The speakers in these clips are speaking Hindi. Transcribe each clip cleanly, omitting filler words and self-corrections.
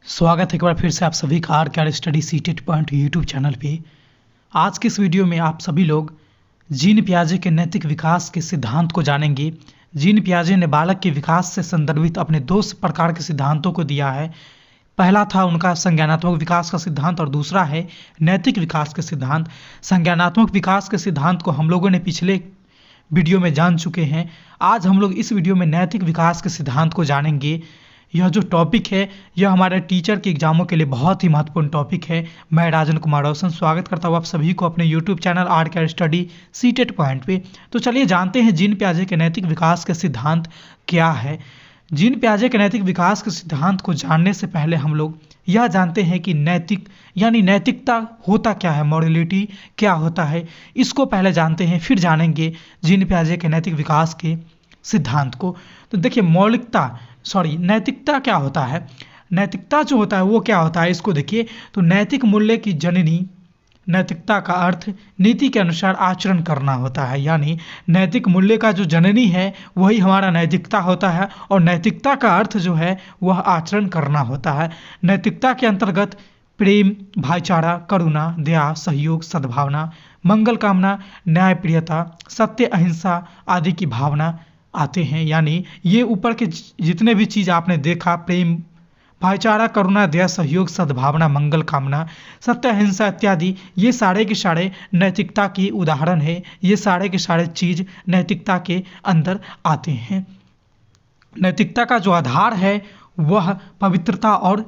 स्वागत है एक बार फिर से आप सभी का आर के study CTET point YouTube channel पे। आज के इस वीडियो में आप सभी लोग जीन पियाजे के नैतिक विकास के सिद्धांत को जानेंगे। जीन पियाजे ने बालक के विकास से संदर्भित अपने दो प्रकार के सिद्धांतों को दिया है। पहला था उनका संज्ञानात्मक विकास का सिद्धांत और दूसरा है नैतिक विकास के सिद्धांत। संज्ञानात्मक विकास के सिद्धांत को हम लोगों ने पिछले वीडियो में जान चुके हैं। आज हम लोग इस वीडियो में नैतिक विकास के सिद्धांत को जानेंगे। यह जो टॉपिक है यह हमारे टीचर के एग्जामों के लिए बहुत ही महत्वपूर्ण टॉपिक है। मैं राजन कुमार रोशन स्वागत करता हूँ आप सभी को अपने यूट्यूब चैनल आर के स्टडी सीटेट पॉइंट पे। तो चलिए जानते हैं जीन पियाजे के नैतिक विकास के सिद्धांत क्या है। जीन पियाजे के नैतिक विकास के सिद्धांत को जानने से पहले हम लोग यह जानते हैं कि नैतिक यानी नैतिकता होता क्या है, मॉरलिटी क्या होता है, इसको पहले जानते हैं फिर जानेंगे जीन पियाजे के नैतिक विकास के सिद्धांत को। तो देखिए नैतिकता क्या होता है। नैतिकता जो होता है वो क्या होता है इसको देखिए। तो नैतिक मूल्य की जननी नैतिकता का अर्थ नीति के अनुसार आचरण करना होता है। यानी नैतिक मूल्य का जो जननी है वही हमारा नैतिकता होता है और नैतिकता का अर्थ जो है वह आचरण करना होता है। नैतिकता के अंतर्गत प्रेम, भाईचारा, करुणा, दया, सहयोग, सद्भावना, मंगल कामना, न्यायप्रियता, सत्य, अहिंसा आदि की भावना आते हैं। यानी ये ऊपर के जितने भी चीज़ आपने देखा, प्रेम, भाईचारा, करुणा, दया, सहयोग, सद्भावना, मंगल कामना, सत्य, अहिंसा इत्यादि, ये सारे के सारे नैतिकता की उदाहरण है। ये सारे के सारे चीज़ नैतिकता के अंदर आते हैं। नैतिकता का जो आधार है वह पवित्रता और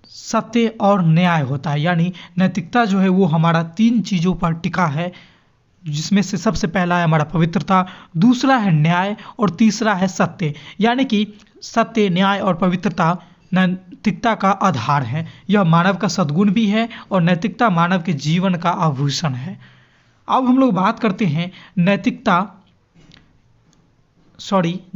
सत्य और न्याय होता है। यानी नैतिकता जो है वो हमारा 3 चीज़ों पर टिका है, जिसमें से सबसे पहला है हमारा पवित्रता, दूसरा है न्याय और तीसरा है सत्य। यानी कि सत्य, न्याय और पवित्रता नैतिकता का आधार है। यह मानव का सद्गुण भी है और नैतिकता मानव के जीवन का आभूषण है। अब हम लोग बात करते हैं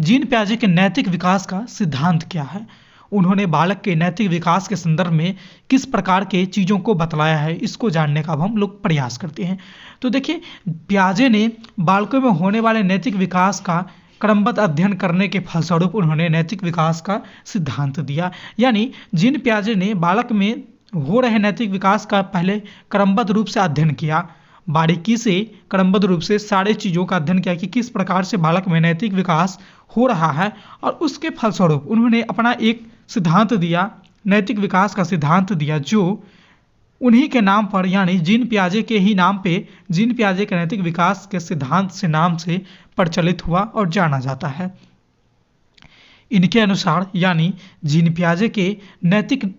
जीन पियाजे के नैतिक विकास का सिद्धांत क्या है। उन्होंने बालक के नैतिक विकास के संदर्भ में किस प्रकार के चीज़ों को बतलाया है इसको जानने का अब हम लोग प्रयास करते हैं। तो देखिए, पियाजे ने बालकों में होने वाले नैतिक विकास का क्रमबद्ध अध्ययन करने के फलस्वरूप उन्होंने नैतिक विकास का सिद्धांत दिया। यानी जीन पियाजे ने बालक में हो रहे नैतिक विकास का पहले क्रमबद्ध रूप से अध्ययन किया, बारीकी से क्रमबद्ध रूप से सारे चीज़ों का अध्ययन किया कि किस प्रकार से बालक में नैतिक विकास हो रहा है, और उसके फलस्वरूप उन्होंने अपना एक सिद्धांत दिया, नैतिक विकास का सिद्धांत दिया, जो उन्हीं के नाम पर यानी जीन पियाजे के ही नाम पे जीन पियाजे के नैतिक विकास के सिद्धांत से नाम से प्रचलित हुआ और जाना जाता है। इनके अनुसार यानी जीन पियाजे के नैतिक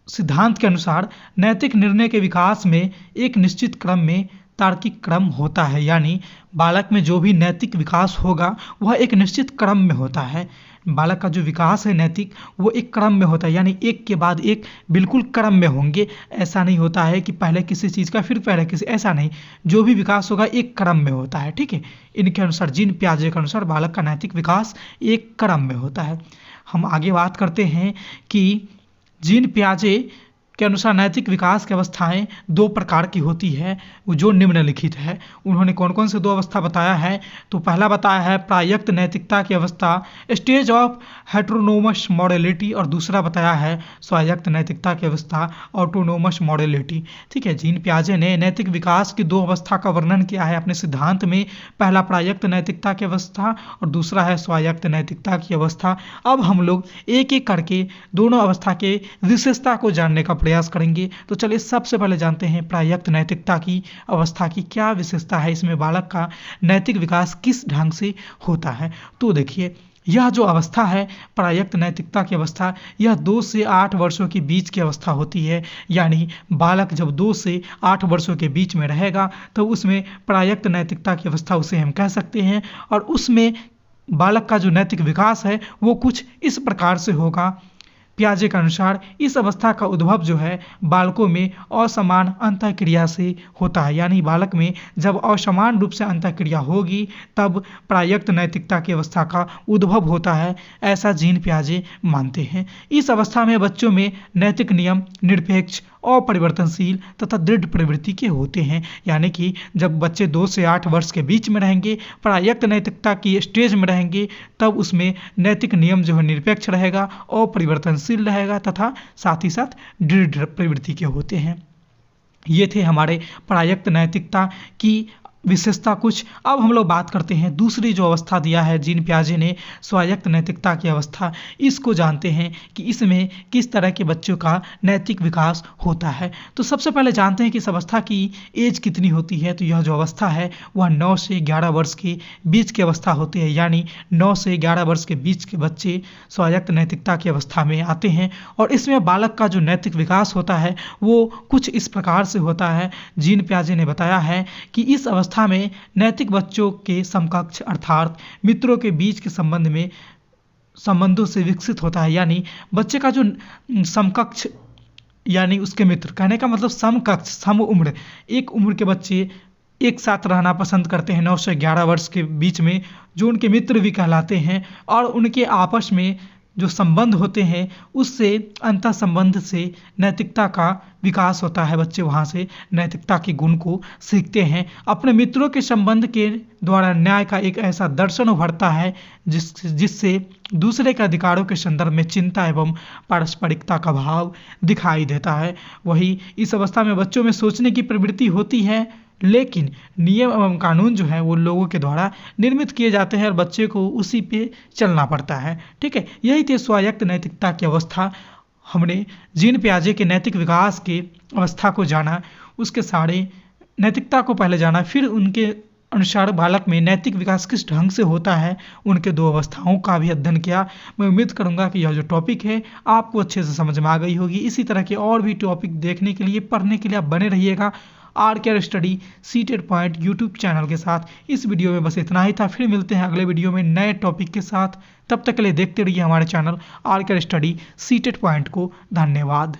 सिद्धांत के अनुसार नैतिक निर्णय के विकास में एक निश्चित क्रम में तार्किक क्रम होता है। यानी बालक में जो भी नैतिक विकास होगा वह एक निश्चित क्रम में होता है। बालक का जो विकास है नैतिक वो एक क्रम में होता है, यानी एक के बाद एक बिल्कुल क्रम में होंगे। ऐसा नहीं होता है कि पहले किसी चीज़ का फिर पहले किसी, ऐसा नहीं। जो भी विकास होगा एक क्रम में होता है, ठीक है। इनके अनुसार जीन पियाजे के अनुसार बालक का नैतिक विकास एक क्रम में होता है। हम आगे बात करते हैं कि जीन पियाजे के अनुसार नैतिक विकास की अवस्थाएं 2 प्रकार की होती है, जो निम्नलिखित है। उन्होंने कौन कौन से 2 अवस्था बताया है। तो पहला बताया है प्रायक्त नैतिकता की अवस्था, स्टेज ऑफ हेट्रोनोमस मॉडलिटी, और दूसरा बताया है स्वायत्त नैतिकता की अवस्था, ऑटोनोमस मॉडलिटी। ठीक है, जीन पियाजे ने नैतिक विकास की 2 अवस्था का वर्णन किया है अपने सिद्धांत में। पहला प्रायक्त नैतिकता की अवस्था और दूसरा है स्वायत्त नैतिकता की अवस्था। अब हम लोग एक एक करके दोनों अवस्था के विशेषता को जानने का प्रयास करेंगे। तो चलिए सबसे पहले जानते हैं प्रायक्त नैतिकता की अवस्था की क्या विशेषता है, इसमें बालक का नैतिक विकास किस ढंग से होता है। तो देखिए, यह जो अवस्था है प्रायक्त नैतिकता की अवस्था, यह 2 से 8 वर्षों के बीच की अवस्था होती है। यानी बालक जब 2 से 8 वर्षों के बीच में रहेगा तो उसमें प्रायक्त नैतिकता की अवस्था उसे हम कह सकते हैं। और उसमें बालक का जो नैतिक विकास है वो कुछ इस प्रकार से होगा। पियाजे के अनुसार इस अवस्था का उद्भव जो है बालकों में असमान अंतःक्रिया से होता है। यानी बालक में जब असमान रूप से अंतःक्रिया होगी तब प्रायक्त नैतिकता की अवस्था का उद्भव होता है, ऐसा जीन पियाजे मानते हैं। इस अवस्था में बच्चों में नैतिक नियम निरपेक्ष अपरिवर्तनशील तथा दृढ़ प्रवृत्ति के होते हैं। यानी कि जब बच्चे 2 से 8 वर्ष के बीच में रहेंगे, प्रायक्त नैतिकता की स्टेज में रहेंगे, तब उसमें नैतिक नियम जो है निरपेक्ष रहेगा, अपरिवर्तनशील रहेगा तथा साथ ही साथ दृढ़ प्रवृत्ति के होते हैं। ये थे हमारे प्रायक्त नैतिकता की विशेषता कुछ। अब हम लोग बात करते हैं दूसरी जो अवस्था दिया है जीन पियाजे ने, स्वायत्त नैतिकता की अवस्था। इसको जानते हैं कि इसमें किस तरह के बच्चों का नैतिक विकास होता है। तो सबसे पहले जानते हैं कि इस अवस्था की एज कितनी होती है। तो यह जो अवस्था है वह 9 से 11 वर्ष के बीच की अवस्था होती है। यानी 9 से 11 वर्ष के बीच के बच्चे स्वायत्त नैतिकता की अवस्था में आते हैं और इसमें बालक का जो नैतिक विकास होता है वो कुछ इस प्रकार से होता है। जीन पियाजे ने बताया है कि इस अवस्था में नैतिक बच्चों के समकक्ष अर्थात मित्रों के बीच के संबंधों से विकसित होता है। यानी बच्चे का जो समकक्ष यानी उसके मित्र, कहने का मतलब समकक्ष, सम उम्र, एक उम्र के बच्चे एक साथ रहना पसंद करते हैं 9 से 11 वर्ष के बीच में, जो उनके मित्र भी कहलाते हैं और उनके आपस में जो संबंध होते हैं उससे अंतः संबंध से नैतिकता का विकास होता है। बच्चे वहाँ से नैतिकता के गुण को सीखते हैं। अपने मित्रों के संबंध के द्वारा न्याय का एक ऐसा दर्शन उभरता है जिससे दूसरे के अधिकारों के संदर्भ में चिंता एवं पारस्परिकता का भाव दिखाई देता है। वही इस अवस्था में बच्चों में सोचने की प्रवृत्ति होती है, लेकिन नियम एवं कानून जो है वो लोगों के द्वारा निर्मित किए जाते हैं और बच्चे को उसी पे चलना पड़ता है। ठीक है, यही थी स्वायत्त नैतिकता की अवस्था। हमने जीन पियाजे के नैतिक विकास के अवस्था को जाना, उसके सारे नैतिकता को पहले जाना, फिर उनके अनुसार बालक में नैतिक विकास किस ढंग से होता है, उनके 2 अवस्थाओं का भी अध्ययन किया। मैं उम्मीद करूंगा कि यह जो टॉपिक है आपको अच्छे से समझ में आ गई होगी। इसी तरह के और भी टॉपिक देखने के लिए, पढ़ने के लिए आप बने रहिएगा R study seated point YouTube channel के साथ। इस वीडियो में बस इतना ही था, फिर मिलते हैं अगले वीडियो में नए टॉपिक के साथ। तब तक के लिए देखते रहिए हमारे channel are study seated point को। धन्यवाद।